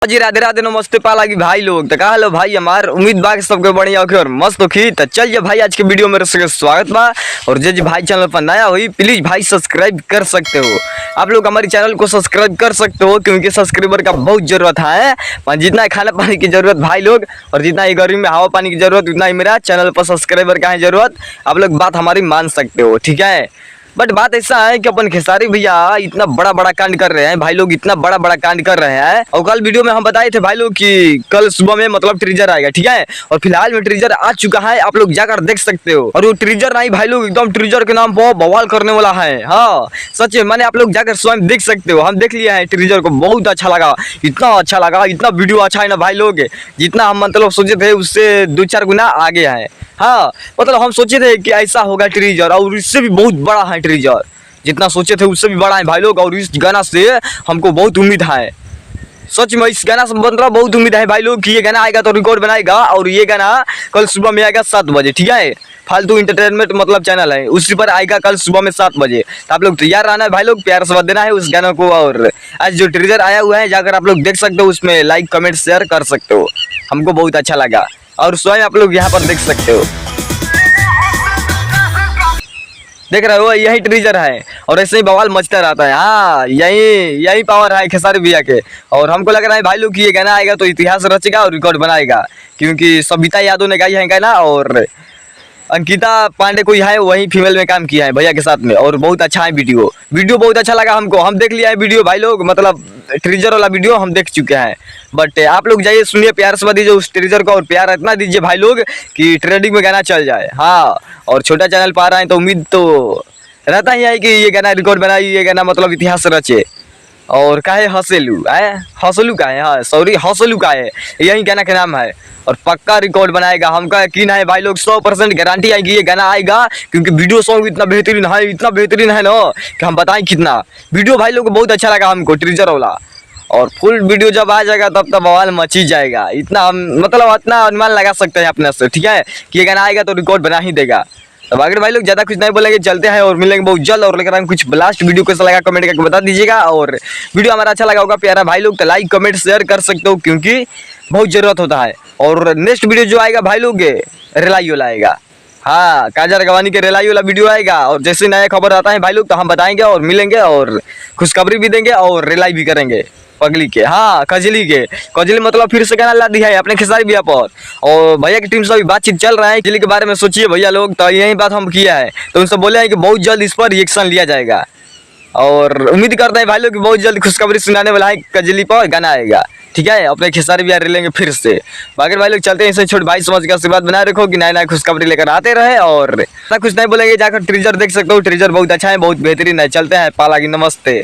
जी राधे राधे नमस्ते पाला की भाई लोग तो कहा लो भाई हमार उम्मीद बा के सबके बढ़िया होके और मस्त होखी। तो चलिए भाई आज के वीडियो में स्वागत बा। और जे भाई चैनल पर नया हुई प्लीज भाई सब्सक्राइब कर सकते हो। आप लोग हमारे चैनल को सब्सक्राइब कर सकते हो क्योंकि सब्सक्राइबर का बहुत जरूरत है। जितना खाना पानी की जरूरत भाई लोग और जितना ही गर्मी में हवा पानी की जरूरत उतना ही मेरा चैनल पर सब्सक्राइबर का है जरूरत। आप लोग बात हमारी मान सकते हो, ठीक है। बट बात ऐसा है कि अपन खेसारी भैया इतना बड़ा बड़ा कांड कर रहे हैं भाई लोग, इतना बड़ा बड़ा कांड कर रहे हैं। और कल वीडियो में हम बताए थे भाई लोग कि कल सुबह में मतलब ट्रीजर आएगा, ठीक है। और फिलहाल में ट्रीजर आ चुका है, आप लोग जाकर देख सकते हो। और वो ट्रीजर नहीं भाई लोग एकदम ट्रीजर के नाम पर बवाल करने वाला है। हाँ सच है, मैंने आप लोग जाकर स्वयं देख सकते हो। हम देख लिया है ट्रीजर को, बहुत अच्छा लगा, इतना अच्छा लगा, इतना वीडियो अच्छा है ना भाई लोग, जितना हम मतलब सोचे थे उससे 2-4 गुना आगे है। हाँ मतलब हम सोचे थे कि ऐसा होगा ट्रीजर, और इससे भी बहुत बड़ा है ट्रीजर, जितना सोचे थे उससे भी बड़ा है भाई लोग। और इस गाना से हमको बहुत उम्मीद है, सच में इस गाना से मतलब बहुत उम्मीद है भाई लोग कि ये गाना आएगा तो रिकॉर्ड बनाएगा। और ये गाना कल सुबह में आएगा 7 बजे, ठीक है। फालतू इंटरटेनमेंट मतलब चैनल है, उसी पर आएगा कल सुबह में 7 बजे। तो आप लोग तैयार रहना है भाई लोग, प्यार से देना है उस गाना को। और आज जो ट्रीजर आया हुआ है जाकर आप लोग देख सकते हो, उसमें लाइक कमेंट शेयर कर सकते हो। हमको बहुत अच्छा लगा और स्वयं आप लोग यहाँ पर देख सकते हो, देख रहे हो यही ट्रीजर है। और ऐसे ही बवाल मचता रहता है। हाँ यही पावर है खेसारी भैया के। और हमको लग रहा है भाई लोग कि ये गाना आएगा तो इतिहास रचेगा और रिकॉर्ड बनाएगा, क्योंकि सविता यादव ने गाई है गाना और अंकिता पांडे कोई है वही फीमेल में काम किया है भैया के साथ में। और बहुत अच्छा है वीडियो बहुत अच्छा लगा हमको। हम देख लिया है वीडियो भाई लोग, मतलब ट्रीजर वाला वीडियो हम देख चुके हैं। बट आप लोग जाइए सुनिए, प्यार से दीजिए उस ट्रीजर को, और प्यार इतना दीजिए भाई लोग कि ट्रेंडिंग में गाना चल जाए। हाँ और छोटा चैनल पा रहे हैं तो उम्मीद तो रहता ही है कि ये गाना रिकॉर्ड बनाई, ये गाना मतलब इतिहास रचे। और काहे हंसेलू है, हंसलू का है, हाँ सॉरी हंसलू का है, यही गाना का नाम है। और पक्का रिकॉर्ड बनाएगा, हमका यकीन है भाई लोग, 100% गारंटी है कि ये गाना आएगा। क्योंकि वीडियो सॉन्ग इतना बेहतरीन है ना कि हम बताएं कितना। वीडियो भाई लोग को बहुत अच्छा लगा हमको ट्रीजर वाला। और फुल वीडियो जब आ जाएगा तब तक बवाल मची जाएगा। इतना मतलब इतना अनुमान लगा सकते हैं अपने से, ठीक है, कि ये गाना आएगा तो रिकॉर्ड बना ही देगा। तो अगर भाई लोग ज़्यादा कुछ नहीं बोलेंगे, चलते हैं और मिलेंगे बहुत जल्द। और लेकर हम कुछ ब्लास्ट वीडियो कैसा लगा कमेंट करके बता दीजिएगा। और वीडियो हमारा अच्छा लगा होगा प्यारा भाई लोग तो लाइक कमेंट शेयर कर सकते हो, क्योंकि बहुत ज़रूरत होता है। और नेक्स्ट वीडियो जो आएगा भाई लोग रिलाई वाला आएगा। हाँ काजल गवानी के रिलाई वाला वीडियो आएगा। और जैसे नया खबर आता है भाई लोग तो हम बताएंगे और मिलेंगे और खुशखबरी भी देंगे और रिलाई भी करेंगे पगली के। हाँ कजली मतलब फिर से गाना ला दिया है अपने खेसारी भैया पर। और भैया की टीम से अभी बातचीत चल रहा है कजली के बारे में, सोचिए भैया लोग। तो यही बात हम किया है, तो उनसे बोले हैं कि बहुत जल्द इस पर रिएक्शन लिया जाएगा। और उम्मीद करते हैं भाई लोग कि बहुत जल्द खुशखबरी सुनाने वाला है, कजली पर गाना आएगा, ठीक है। अपने खेसारी भैया लेंगे फिर से। बाकी भाई लोग चलते हैं, इसे छोटे भाई समझ के आशीर्वाद बनाए रखो कि नया खुशखबरी लेकर आते रहे। और कुछ नहीं बोलेंगे, जाकर ट्रीजर देख सकते हो, ट्रीजर बहुत अच्छा है, बहुत बेहतरीन है। चलते हैं पाला की, नमस्ते।